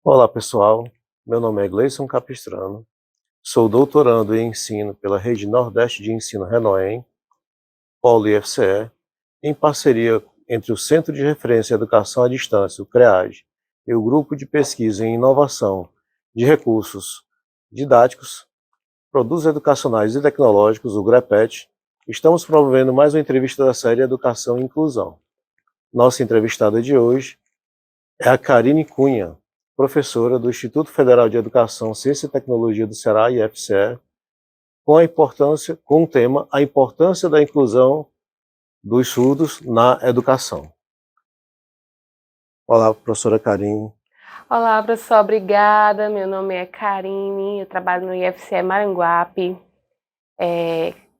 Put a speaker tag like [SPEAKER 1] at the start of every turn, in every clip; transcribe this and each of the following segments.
[SPEAKER 1] Olá pessoal, meu nome é Gleison Capistrano, sou doutorando em ensino pela Rede Nordeste de Ensino Renoem, Polo IFCE, em parceria entre o Centro de Referência em Educação à Distância, o CREAD, e o Grupo de Pesquisa em Inovação de Recursos Didáticos, Produtos Educacionais e Tecnológicos, o GREPET. Estamos promovendo mais uma entrevista da série Educação e Inclusão. Nossa entrevistada de hoje é a Karine Cunha, professora do Instituto Federal de Educação, Ciência e Tecnologia do Ceará, IFCE, com o tema A Importância da Inclusão dos Surdos na Educação. Olá, professora Karine.
[SPEAKER 2] Olá, professor, obrigada. Meu nome é Karine, eu trabalho no IFCE Maranguape.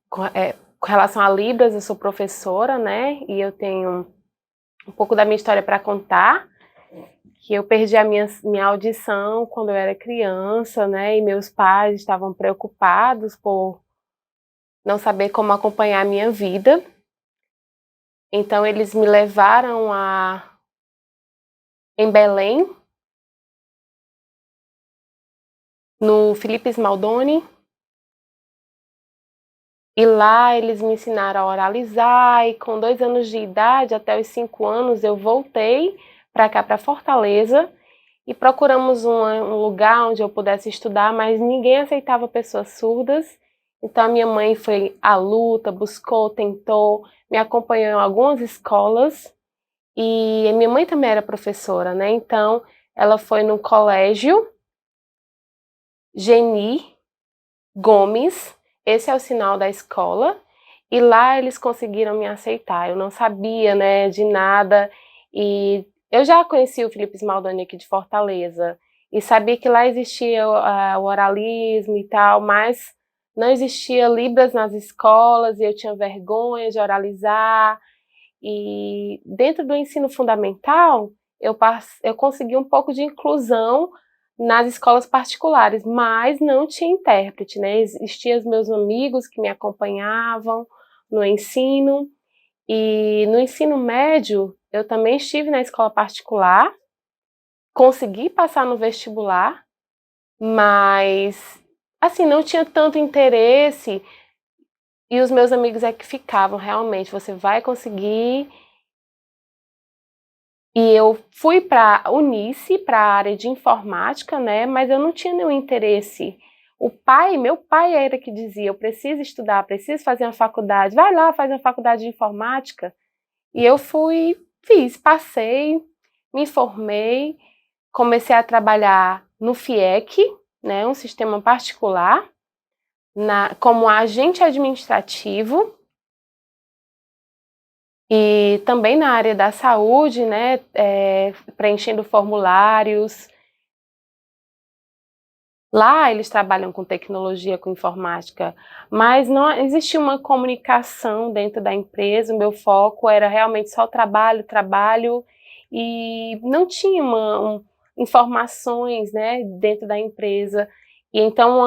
[SPEAKER 2] Com relação a Libras, eu sou professora, né? E eu tenho um pouco da minha história para contar, que eu perdi a minha audição quando eu era criança, né? E meus pais estavam preocupados por não saber como acompanhar a minha vida. Então, eles me levaram em Belém, no Felipe Smaldoni. E lá eles me ensinaram a oralizar, e com 2 anos de idade, até os 5 anos, eu voltei para cá, para Fortaleza, e procuramos um lugar onde eu pudesse estudar, mas ninguém aceitava pessoas surdas. Então a minha mãe foi à luta, buscou, tentou, me acompanhou em algumas escolas, e minha mãe também era professora, né? Então ela foi no colégio Geni Gomes, esse é o sinal da escola, e lá eles conseguiram me aceitar. Eu não sabia, né, de nada, e eu já conheci o Felipe Smaldoni aqui de Fortaleza, e sabia que lá existia o oralismo e tal, mas não existia Libras nas escolas, e eu tinha vergonha de oralizar, e dentro do ensino fundamental, eu consegui um pouco de inclusão nas escolas particulares, mas não tinha intérprete, né? Existiam os meus amigos que me acompanhavam no ensino, e no ensino médio eu também estive na escola particular, consegui passar no vestibular, mas assim, não tinha tanto interesse, e os meus amigos é que ficavam, realmente, você vai conseguir. E eu fui para a Unice, para a área de informática, né? Mas eu não tinha nenhum interesse. Meu pai era que dizia: eu preciso estudar, preciso fazer uma faculdade, vai lá, faz uma faculdade de informática. E eu fui, fiz, passei, me formei, comecei a trabalhar no FIEC, né? Um sistema particular, como agente administrativo. E também na área da saúde, né, preenchendo formulários. Lá eles trabalham com tecnologia, com informática, mas não existia uma comunicação dentro da empresa. O meu foco era realmente só trabalho, trabalho, e não tinha informações, né, dentro da empresa. E então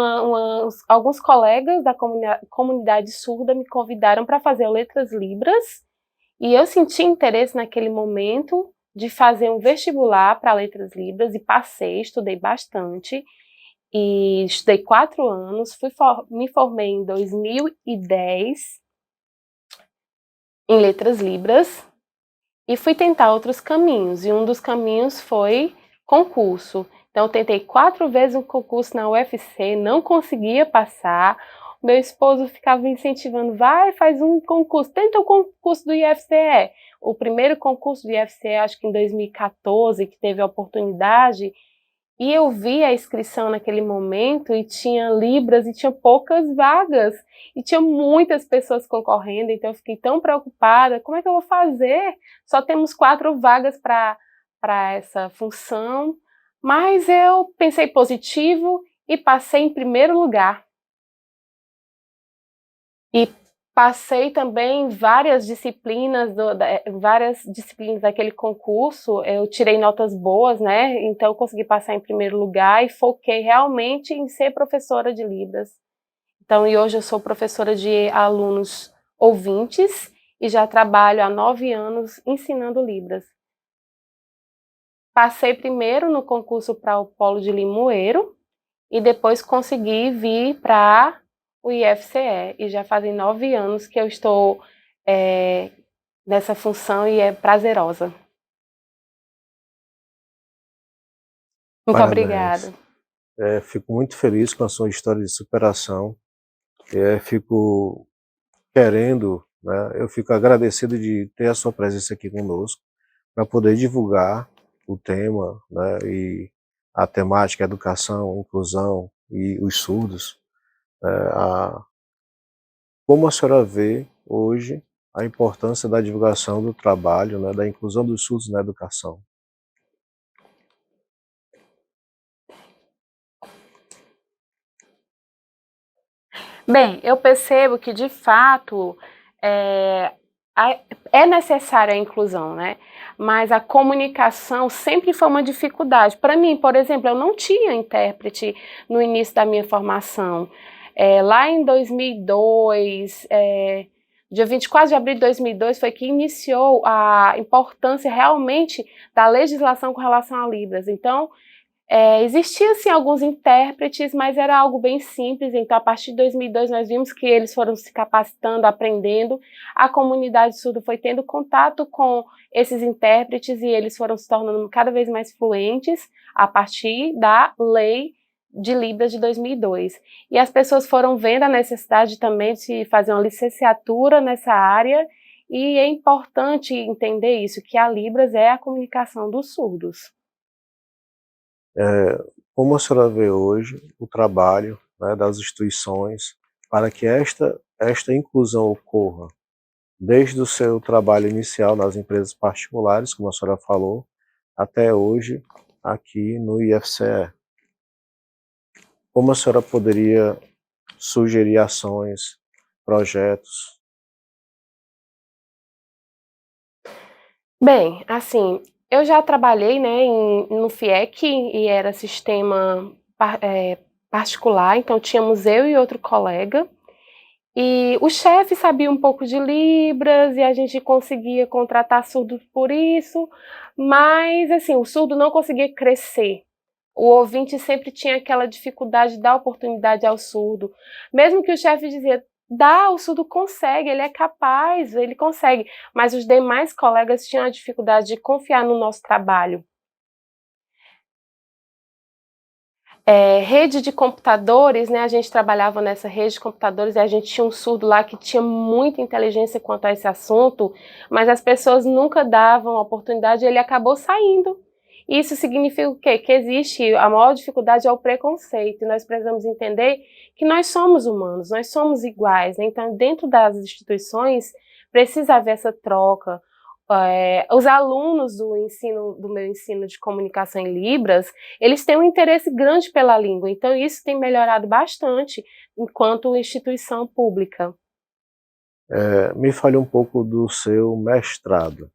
[SPEAKER 2] alguns colegas da comunidade surda me convidaram para fazer Letras Libras, e eu senti interesse naquele momento de fazer um vestibular para Letras Libras, e passei, estudei bastante, e estudei 4 anos, me formei em 2010 em Letras Libras, e fui tentar outros caminhos, e um dos caminhos foi concurso. Então eu tentei 4 vezes um concurso na UFC, não conseguia passar. Meu esposo ficava me incentivando: vai, faz um concurso, tenta o concurso do IFCE. O primeiro concurso do IFCE, acho que em 2014, que teve a oportunidade, e eu vi a inscrição naquele momento, e tinha Libras, e tinha poucas vagas, e tinha muitas pessoas concorrendo. Então eu fiquei tão preocupada: como é que eu vou fazer? Só temos 4 vagas para essa função. Mas eu pensei positivo e passei em primeiro lugar. E passei também várias disciplinas daquele concurso. Eu tirei notas boas, né? Então eu consegui passar em primeiro lugar e foquei realmente em ser professora de Libras. Então, e hoje eu sou professora de alunos ouvintes, e já trabalho há 9 anos ensinando Libras. passei primeiro no concurso para o Polo de Limoeiro e depois consegui vir para o IFCE. E já fazem 9 anos que eu estou nessa função e é prazerosa. Muito
[SPEAKER 1] Parabéns.
[SPEAKER 2] obrigada.
[SPEAKER 1] Fico muito feliz com a sua história de superação. Fico querendo, né, eu fico agradecido de ter a sua presença aqui conosco, para poder divulgar o tema, né, e a temática, a educação, inclusão e os surdos. Como a senhora vê hoje a importância da divulgação do trabalho, né, da inclusão dos surdos na educação?
[SPEAKER 2] Bem, eu percebo que, de fato, é necessária a inclusão, né? Mas a comunicação sempre foi uma dificuldade. Para mim, por exemplo, eu não tinha intérprete no início da minha formação. Lá em 2002, dia 24 de abril de 2002, foi que iniciou a importância realmente da legislação com relação a Libras. Então, existiam sim alguns intérpretes, mas era algo bem simples. Então, a partir de 2002, nós vimos que eles foram se capacitando, aprendendo. A comunidade surda foi tendo contato com esses intérpretes e eles foram se tornando cada vez mais fluentes a partir da lei de Libras de 2002. E as pessoas foram vendo a necessidade também de fazer uma licenciatura nessa área. E é importante entender isso, que a Libras é a comunicação dos surdos.
[SPEAKER 1] Como a senhora vê hoje o trabalho, né, das instituições para que esta inclusão ocorra, desde o seu trabalho inicial nas empresas particulares, como a senhora falou, até hoje aqui no IFCE? Como a senhora poderia sugerir ações, projetos?
[SPEAKER 2] Bem, assim, eu já trabalhei, né, no FIEC e era sistema particular, então tínhamos eu e outro colega, e o chefe sabia um pouco de Libras e a gente conseguia contratar surdos por isso, mas assim, o surdo não conseguia crescer. O ouvinte sempre tinha aquela dificuldade de dar oportunidade ao surdo, mesmo que o chefe dizia, dá, o surdo consegue, ele é capaz, ele consegue, mas os demais colegas tinham a dificuldade de confiar no nosso trabalho. Rede de computadores, né, a gente trabalhava nessa rede de computadores e a gente tinha um surdo lá que tinha muita inteligência quanto a esse assunto, mas as pessoas nunca davam a oportunidade e ele acabou saindo. Isso significa o quê? Que existe, a maior dificuldade é o preconceito, e nós precisamos entender que nós somos humanos, nós somos iguais, né? Então, dentro das instituições, precisa haver essa troca. Os alunos do meu ensino de comunicação em Libras, eles têm um interesse grande pela língua, então isso tem melhorado bastante enquanto instituição pública.
[SPEAKER 1] Me fale um pouco do seu mestrado.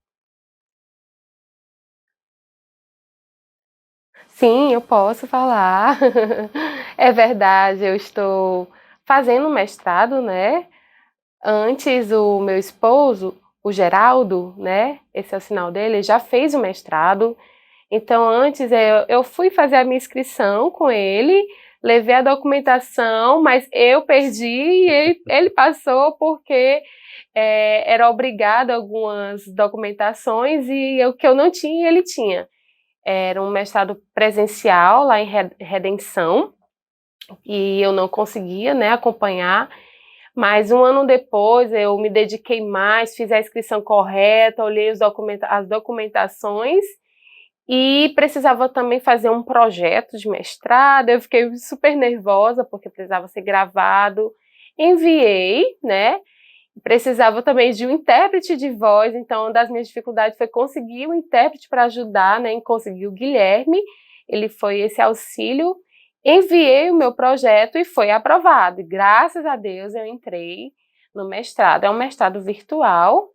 [SPEAKER 2] Sim, eu posso falar. É verdade, eu estou fazendo mestrado, né? Antes, o meu esposo, o Geraldo, né? Esse é o sinal dele, ele já fez o mestrado. Então, antes eu fui fazer a minha inscrição com ele, levei a documentação, mas eu perdi e ele passou porque era obrigado a algumas documentações e o que eu não tinha, ele tinha. Era um mestrado presencial lá em Redenção e eu não conseguia, né, acompanhar. Mas um ano depois eu me dediquei mais, fiz a inscrição correta, olhei as documentações e precisava também fazer um projeto de mestrado. Eu fiquei super nervosa porque precisava ser gravado. Enviei, né? Precisava também de um intérprete de voz, então uma das minhas dificuldades foi conseguir um intérprete para ajudar, né? Em conseguir o Guilherme, ele foi esse auxílio. Enviei o meu projeto e foi aprovado. E, graças a Deus eu entrei no mestrado. É um mestrado virtual.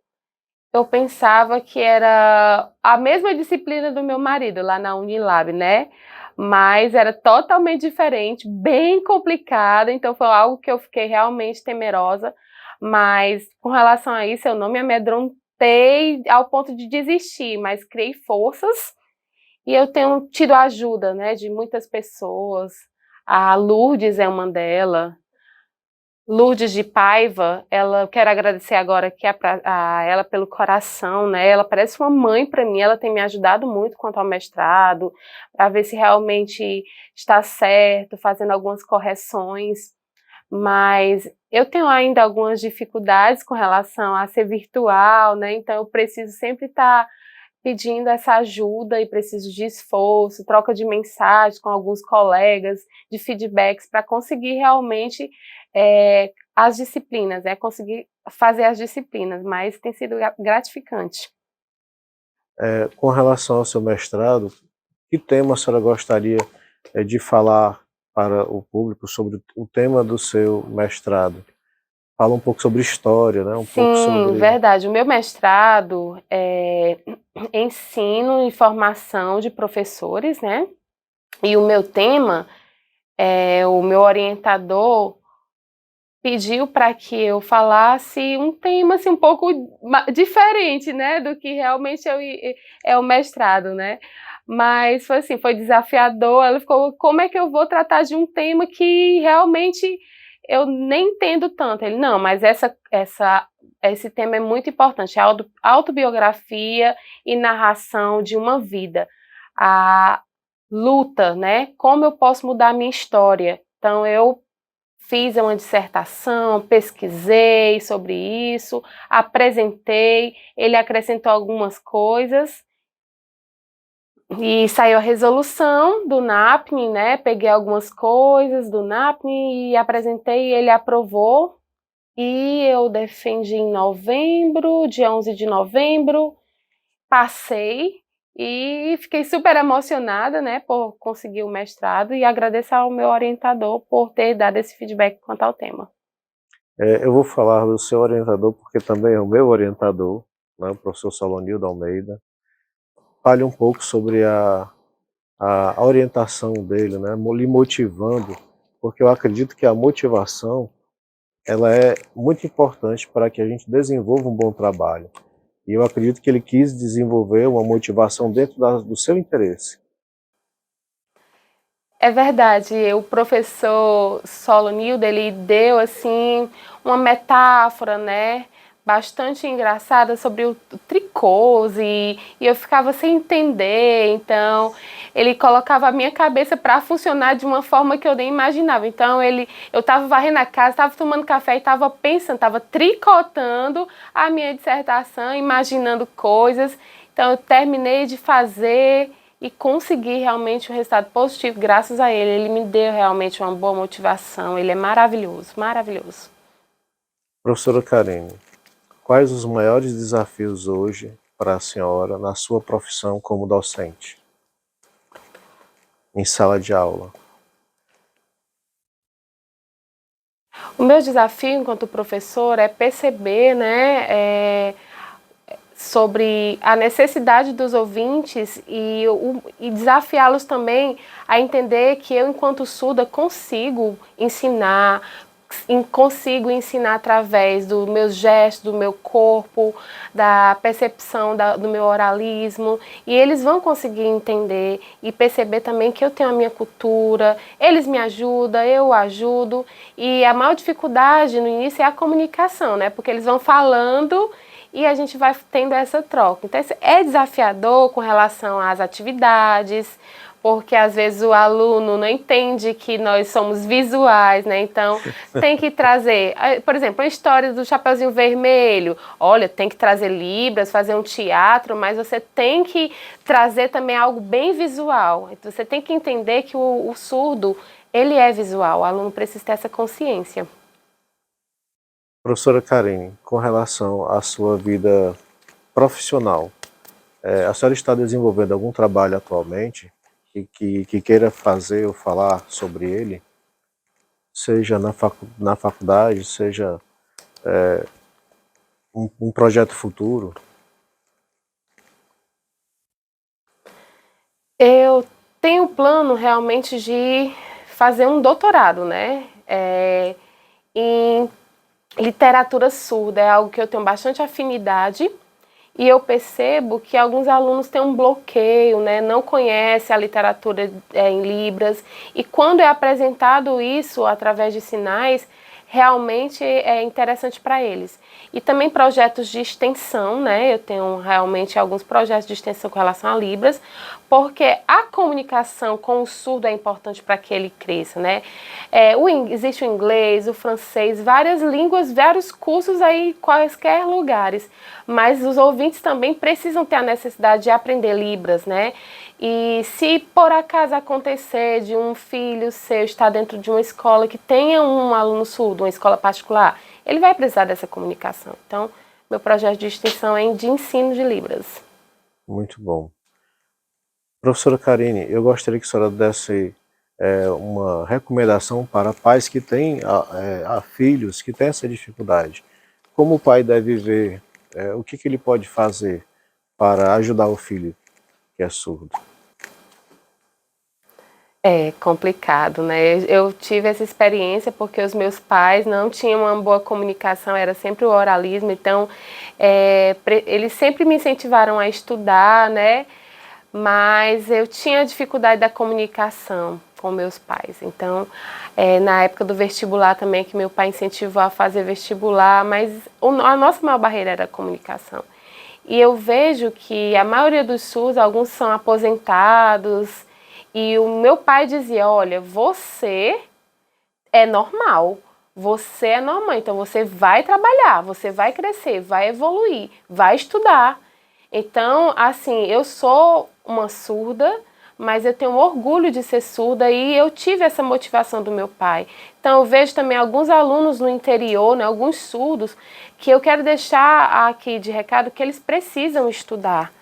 [SPEAKER 2] Eu pensava que era a mesma disciplina do meu marido lá na Unilab, né? Mas era totalmente diferente, bem complicada, então foi algo que eu fiquei realmente temerosa. Mas com relação a isso, eu não me amedrontei ao ponto de desistir, mas criei forças E eu tenho tido a ajuda, né, de muitas pessoas. A Lourdes é uma delas. Lourdes de Paiva, quero agradecer agora aqui a ela pelo coração, né? Ela parece uma mãe para mim, ela tem me ajudado muito quanto ao mestrado, para ver se realmente está certo, fazendo algumas correções, mas eu tenho ainda algumas dificuldades com relação a ser virtual, né? Então eu preciso sempre estar pedindo essa ajuda e preciso de esforço, troca de mensagens com alguns colegas, de feedbacks para conseguir realmente as disciplinas, conseguir fazer as disciplinas, mas tem sido gratificante.
[SPEAKER 1] Com relação ao seu mestrado, que tema a senhora gostaria de falar para o público sobre o tema do seu mestrado? Fala um pouco sobre história, né? Pouco
[SPEAKER 2] Sim,
[SPEAKER 1] sobre...
[SPEAKER 2] verdade. O meu mestrado é ensino e formação de professores, né? E o meu tema, o meu orientador pediu para que eu falasse um tema assim, um pouco diferente, né, do que realmente é o mestrado, né? Mas foi assim, foi desafiador. Ela ficou, como é que eu vou tratar de um tema que realmente eu nem entendo tanto? Ele, não, mas esse tema é muito importante, a autobiografia e narração de uma vida. A luta, né? Como eu posso mudar a minha história? Então, eu fiz uma dissertação, pesquisei sobre isso, apresentei, ele acrescentou algumas coisas e saiu a resolução do NAPNE, né? Peguei algumas coisas do NAPNE e apresentei, ele aprovou e eu defendi em novembro, dia 11 de novembro, passei e fiquei super emocionada, né, por conseguir o mestrado e agradeço ao meu orientador por ter dado esse feedback quanto ao tema.
[SPEAKER 1] Eu vou falar do seu orientador porque também é o meu orientador, né, o professor Solonildo Almeida. Fale um pouco sobre a orientação dele, né, lhe motivando, porque eu acredito que a motivação ela é muito importante para que a gente desenvolva um bom trabalho. E eu acredito que ele quis desenvolver uma motivação dentro do seu interesse.
[SPEAKER 2] É verdade, o professor Solonildo, ele deu assim uma metáfora, né, bastante engraçada sobre o tricôs e eu ficava sem entender, então ele colocava a minha cabeça para funcionar de uma forma que eu nem imaginava. Então eu estava varrendo a casa, estava tomando café e estava pensando, estava tricotando a minha dissertação, imaginando coisas. Então eu terminei de fazer e consegui realmente um resultado positivo graças a ele. Ele me deu realmente uma boa motivação. Ele é maravilhoso, maravilhoso.
[SPEAKER 1] Professora Karine, quais os maiores desafios hoje para a senhora na sua profissão como docente, em sala de aula?
[SPEAKER 2] O meu desafio enquanto professor é perceber, né, sobre a necessidade dos ouvintes e desafiá-los também a entender que eu, enquanto surda, consigo ensinar através dos meus gestos, do meu corpo, da percepção do meu oralismo, e eles vão conseguir entender e perceber também que eu tenho a minha cultura, eles me ajudam, eu ajudo, e a maior dificuldade no início é a comunicação, né? Porque eles vão falando e a gente vai tendo essa troca. Então, é desafiador com relação às atividades, porque às vezes o aluno não entende que nós somos visuais, né? Então, tem que trazer, por exemplo, a história do Chapeuzinho Vermelho. Olha, tem que trazer libras, fazer um teatro, mas você tem que trazer também algo bem visual. Então, você tem que entender que o surdo, ele é visual, o aluno precisa ter essa consciência.
[SPEAKER 1] Professora Karine, com relação à sua vida profissional, a senhora está desenvolvendo algum trabalho atualmente que queira fazer ou falar sobre ele? Seja na faculdade, seja um projeto futuro?
[SPEAKER 2] Eu tenho plano realmente de fazer um doutorado, né? Em literatura surda, é algo que eu tenho bastante afinidade e eu percebo que alguns alunos têm um bloqueio, né, não conhecem a literatura em Libras, e quando é apresentado isso através de sinais, realmente é interessante para eles. E também projetos de extensão, né? Eu tenho realmente alguns projetos de extensão com relação a Libras, porque a comunicação com o surdo é importante para que ele cresça, né? Existe o inglês, o francês, várias línguas, vários cursos aí em quaisquer lugares, mas os ouvintes também precisam ter a necessidade de aprender Libras, né? E se por acaso acontecer de um filho seu estar dentro de uma escola que tenha um aluno surdo, uma escola particular, ele vai precisar dessa comunicação. Então, meu projeto de extensão é de ensino de Libras.
[SPEAKER 1] Muito bom. Professora Karine, eu gostaria que a senhora desse uma recomendação para pais que têm filhos que têm essa dificuldade. Como o pai deve ver, o que ele pode fazer para ajudar o filho que é surdo?
[SPEAKER 2] É complicado, né? Eu tive essa experiência porque os meus pais não tinham uma boa comunicação, era sempre o oralismo, então eles sempre me incentivaram a estudar, né? Mas eu tinha dificuldade da comunicação com meus pais. Então, na época do vestibular também, que meu pai incentivou a fazer vestibular, mas a nossa maior barreira era a comunicação. E eu vejo que a maioria dos SUS, alguns são aposentados, e o meu pai dizia, olha, você é normal, então você vai trabalhar, você vai crescer, vai evoluir, vai estudar. Então, assim, eu sou uma surda, mas eu tenho orgulho de ser surda e eu tive essa motivação do meu pai. Então, eu vejo também alguns alunos no interior, né, alguns surdos, que eu quero deixar aqui de recado que eles precisam estudar.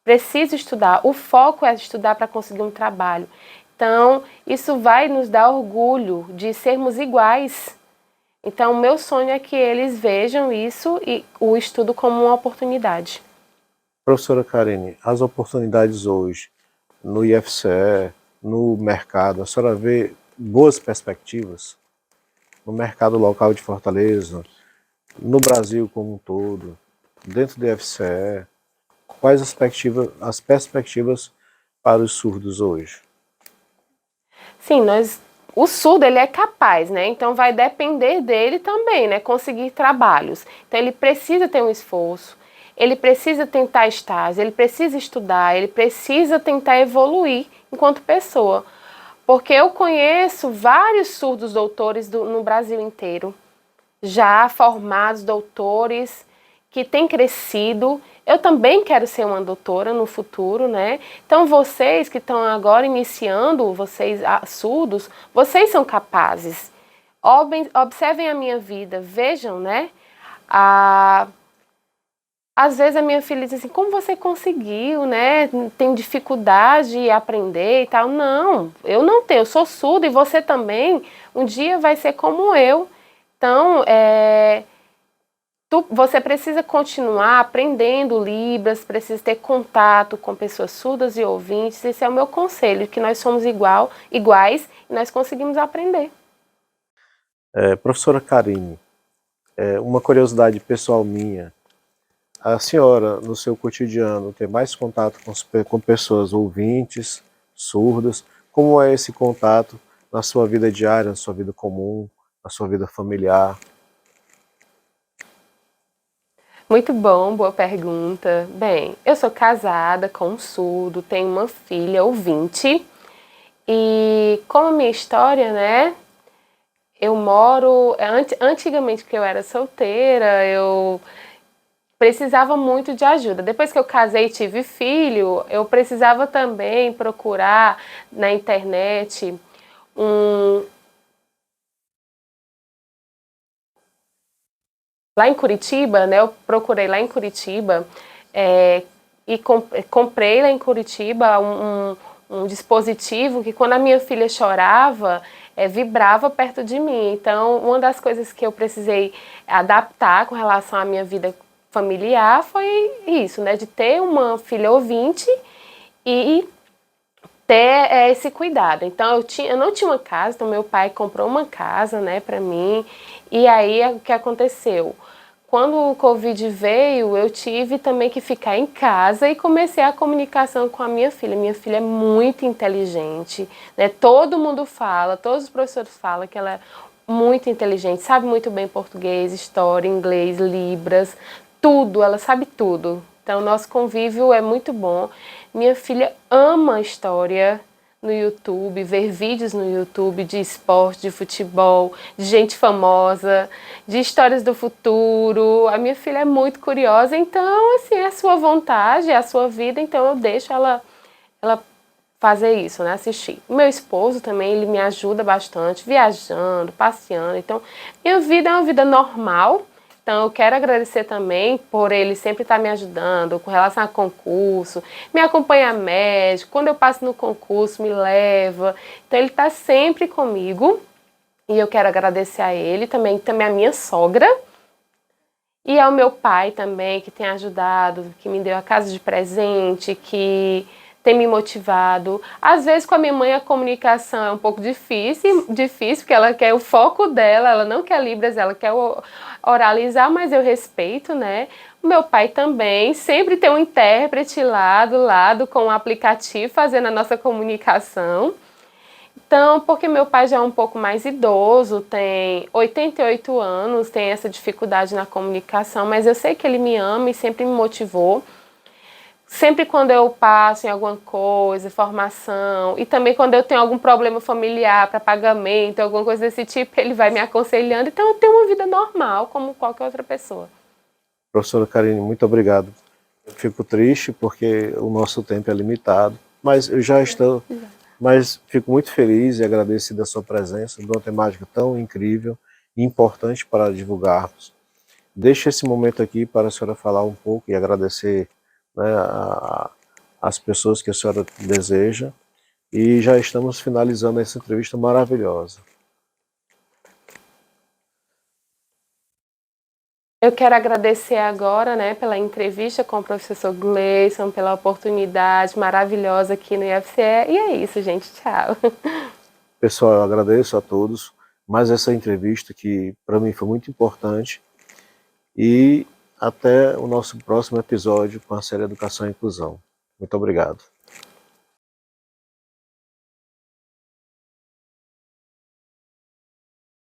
[SPEAKER 2] Preciso estudar. O foco é estudar para conseguir um trabalho. Então, isso vai nos dar orgulho de sermos iguais. Então, o meu sonho é que eles vejam isso e o estudo como uma oportunidade.
[SPEAKER 1] Professora Karine, as oportunidades hoje no IFCE, no mercado, a senhora vê boas perspectivas no mercado local de Fortaleza, no Brasil como um todo, dentro do IFCE? Quais as perspectivas para os surdos hoje?
[SPEAKER 2] Sim, o surdo ele é capaz, né? Então vai depender dele também, né? Conseguir trabalhos. Então ele precisa ter um esforço, ele precisa tentar estágio, ele precisa estudar, ele precisa tentar evoluir enquanto pessoa. Porque eu conheço vários surdos doutores no Brasil inteiro, já formados doutores que têm crescido. Eu também quero ser uma doutora no futuro, né? Então vocês que estão agora iniciando, vocês surdos, vocês são capazes. Observem a minha vida, vejam, né? Às vezes a minha filha diz assim, como você conseguiu, né? Tem dificuldade de aprender e tal. Não, eu não tenho, eu sou surda e você também. Um dia vai ser como eu. Então, você precisa continuar aprendendo Libras, precisa ter contato com pessoas surdas e ouvintes. Esse é o meu conselho, que nós somos iguais e nós conseguimos aprender.
[SPEAKER 1] Professora Karine, uma curiosidade pessoal minha, a senhora, no seu cotidiano, tem mais contato com pessoas ouvintes, surdas? Como é esse contato na sua vida diária, na sua vida comum, na sua vida familiar?
[SPEAKER 2] Muito bom, boa pergunta. Bem, eu sou casada com um surdo, tenho uma filha ouvinte e como minha história, né? Eu moro, antigamente que eu era solteira, eu precisava muito de ajuda. Depois que eu casei e tive filho, eu precisava também procurar na internet lá em Curitiba, né? Eu procurei lá em Curitiba e comprei lá em Curitiba um dispositivo que quando a minha filha chorava, vibrava perto de mim. Então, uma das coisas que eu precisei adaptar com relação à minha vida familiar foi isso, né? De ter uma filha ouvinte e ter esse cuidado. Então, eu não tinha uma casa, então meu pai comprou uma casa, né, para mim. E aí, o que aconteceu? quando o Covid veio, eu tive também que ficar em casa e comecei a comunicação com a minha filha. Minha filha é muito inteligente, né? Todo mundo fala, todos os professores falam que ela é muito inteligente, sabe muito bem português, história, inglês, libras, tudo, ela sabe tudo. Então, nosso convívio é muito bom. Minha filha ama história no YouTube, ver vídeos no YouTube de esporte, de futebol, de gente famosa, de histórias do futuro. A minha filha é muito curiosa, então, assim, é a sua vontade, é a sua vida, então eu deixo ela fazer isso, né, assistir. Meu esposo também, ele me ajuda bastante, viajando, passeando, então, minha vida é uma vida normal. Então, eu quero agradecer também por ele sempre estar me ajudando com relação a concurso, me acompanha médico, quando eu passo no concurso, me leva. Então, ele está sempre comigo e eu quero agradecer a ele, também a minha sogra e ao meu pai também, que tem ajudado, que me deu a casa de presente, que tem me motivado. Às vezes com a minha mãe a comunicação é um pouco difícil, porque ela quer o foco dela, ela não quer Libras, ela quer oralizar, mas eu respeito, né? O meu pai também, sempre tem um intérprete lá do lado com o aplicativo fazendo a nossa comunicação. Então, porque meu pai já é um pouco mais idoso, tem 88 anos, tem essa dificuldade na comunicação, mas eu sei que ele me ama e sempre me motivou. Sempre quando eu passo em alguma coisa, formação, e também quando eu tenho algum problema familiar para pagamento, alguma coisa desse tipo, ele vai me aconselhando. Então eu tenho uma vida normal, como qualquer outra pessoa.
[SPEAKER 1] Professora Karine, muito obrigado. Eu fico triste porque o nosso tempo é limitado, mas eu já estou, mas fico muito feliz e agradecido a sua presença de uma temática tão incrível e importante para divulgarmos. Deixo esse momento aqui para a senhora falar um pouco e agradecer, né, as pessoas que a senhora deseja, e já estamos finalizando essa entrevista maravilhosa.
[SPEAKER 2] Eu quero agradecer agora, né, pela entrevista com o professor Gleison, pela oportunidade maravilhosa aqui no IFCE. E é isso, gente. Tchau.
[SPEAKER 1] Pessoal, eu agradeço a todos mais essa entrevista que para mim foi muito importante, e até o nosso próximo episódio com a série Educação e Inclusão. Muito obrigado.